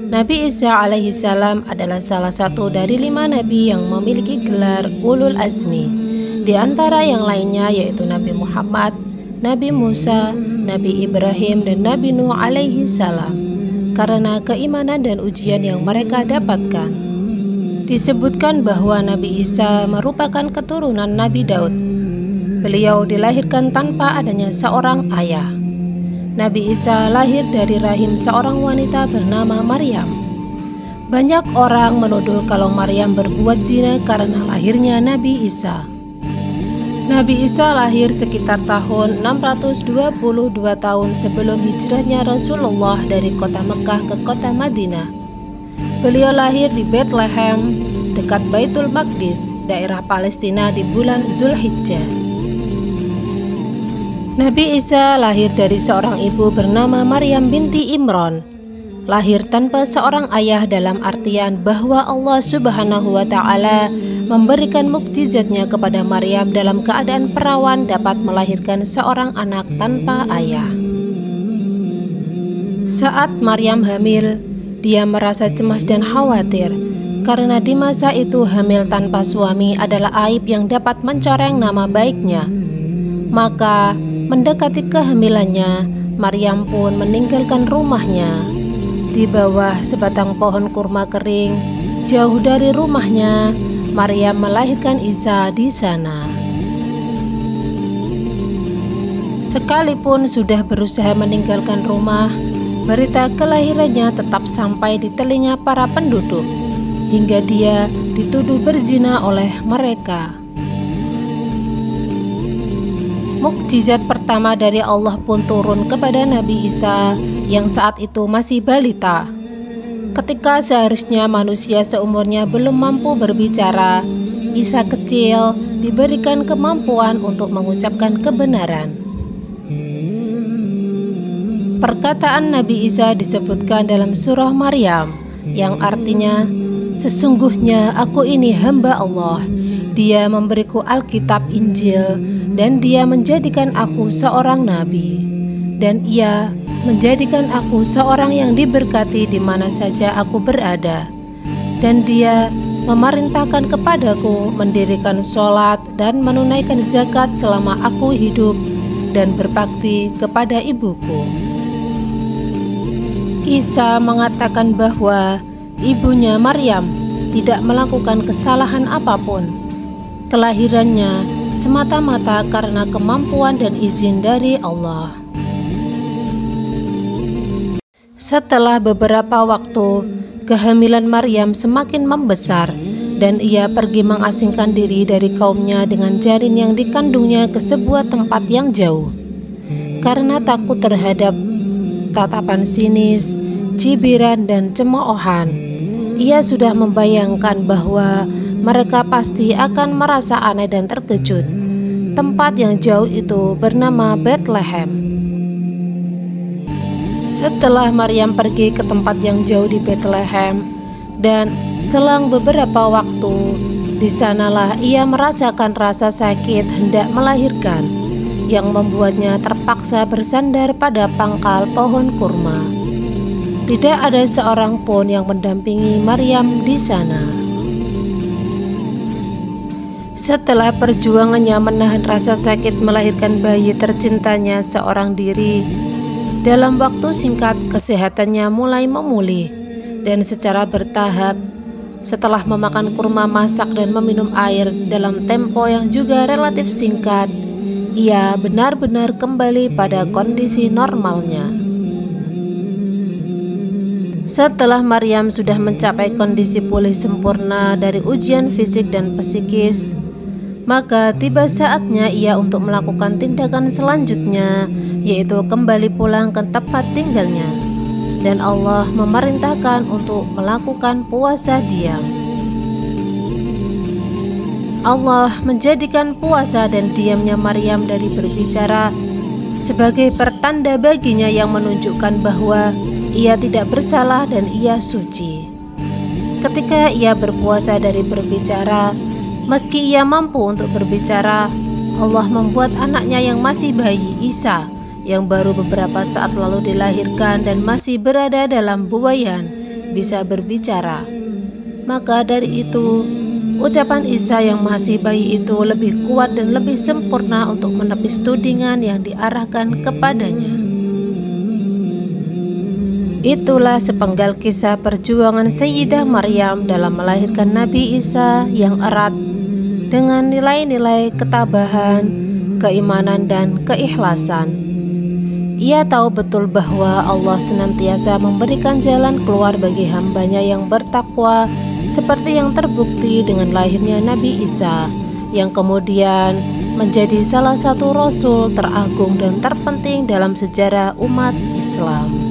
Nabi Isa alaihi salam adalah salah satu dari 5 nabi yang memiliki gelar Ulul Azmi. Di antara yang lainnya yaitu Nabi Muhammad, Nabi Musa, Nabi Ibrahim, dan Nabi Nuh alaihi salam. Karena keimanan dan ujian yang mereka dapatkan, disebutkan bahwa Nabi Isa merupakan keturunan Nabi Daud. Beliau dilahirkan tanpa adanya seorang ayah. Nabi Isa lahir dari rahim seorang wanita bernama Maryam. Banyak orang menuduh kalau Maryam berbuat zina karena lahirnya Nabi Isa. Nabi Isa lahir sekitar tahun 622 tahun sebelum hijrahnya Rasulullah dari kota Mekah ke kota Madinah. Beliau lahir di Bethlehem, dekat Baitul Maqdis, daerah Palestina di bulan Zulhijjah. Nabi Isa lahir dari seorang ibu bernama Maryam binti Imran. Lahir tanpa seorang ayah dalam artian bahwa Allah Subhanahu wa Ta'ala memberikan mukjizatnya kepada Maryam dalam keadaan perawan dapat melahirkan seorang anak tanpa ayah. Saat Maryam hamil, dia merasa cemas dan khawatir karena di masa itu hamil tanpa suami adalah aib yang dapat mencoreng nama baiknya. Maka mendekati kehamilannya, Maryam pun meninggalkan rumahnya. Di bawah sebatang pohon kurma kering, jauh dari rumahnya, Maryam melahirkan Isa di sana. Sekalipun sudah berusaha meninggalkan rumah, berita kelahirannya tetap sampai di telinga para penduduk, hingga dia dituduh berzina oleh mereka. Mukjizat pertama dari Allah pun turun kepada Nabi Isa yang saat itu masih balita. Ketika seharusnya manusia seumurnya belum mampu berbicara, Isa kecil diberikan kemampuan untuk mengucapkan kebenaran. Perkataan Nabi Isa disebutkan dalam surah Maryam yang artinya, "Sesungguhnya aku ini hamba Allah. Dia memberiku Alkitab Injil dan dia menjadikan aku seorang nabi. Dan ia menjadikan aku seorang yang diberkati di mana saja aku berada. Dan dia memerintahkan kepadaku mendirikan sholat dan menunaikan zakat selama aku hidup dan berbakti kepada ibuku." Isa mengatakan bahwa ibunya Maryam tidak melakukan kesalahan apapun. Kelahirannya semata-mata karena kemampuan dan izin dari Allah. Setelah beberapa waktu, kehamilan Maryam semakin membesar dan ia pergi mengasingkan diri dari kaumnya dengan janin yang dikandungnya ke sebuah tempat yang jauh. Karena takut terhadap tatapan sinis, cibiran, dan cemoohan, ia sudah membayangkan bahwa mereka pasti akan merasa aneh dan terkejut. Tempat yang jauh itu bernama Bethlehem. Setelah Maryam pergi ke tempat yang jauh di Bethlehem dan selang beberapa waktu, di sanalah ia merasakan rasa sakit hendak melahirkan yang membuatnya terpaksa bersandar pada pangkal pohon kurma. Tidak ada seorang pun yang mendampingi Maryam di sana. Setelah perjuangannya menahan rasa sakit melahirkan bayi tercintanya seorang diri, dalam waktu singkat kesehatannya mulai memulih dan secara bertahap. Setelah memakan kurma masak dan meminum air dalam tempo yang juga relatif singkat, ia benar-benar kembali pada kondisi normalnya. Setelah Maryam sudah mencapai kondisi pulih sempurna dari ujian fisik dan psikis, maka tiba saatnya ia untuk melakukan tindakan selanjutnya, yaitu kembali pulang ke tempat tinggalnya. Dan Allah memerintahkan untuk melakukan puasa diam. Allah menjadikan puasa dan diamnya Maryam dari berbicara sebagai pertanda baginya yang menunjukkan bahwa ia tidak bersalah dan ia suci. Ketika ia berpuasa dari berbicara, meski ia mampu untuk berbicara, Allah membuat anaknya yang masih bayi, Isa, yang baru beberapa saat lalu dilahirkan dan masih berada dalam buayan bisa berbicara. Maka dari itu, ucapan Isa yang masih bayi itu lebih kuat dan lebih sempurna untuk menepis tudingan yang diarahkan kepadanya. Itulah sepenggal kisah perjuangan Sayyidah Maryam dalam melahirkan Nabi Isa yang erat dengan nilai-nilai ketabahan, keimanan, dan keikhlasan. Ia tahu betul bahwa Allah senantiasa memberikan jalan keluar bagi hambanya yang bertakwa, seperti yang terbukti dengan lahirnya Nabi Isa, yang kemudian menjadi salah satu rasul teragung dan terpenting dalam sejarah umat Islam.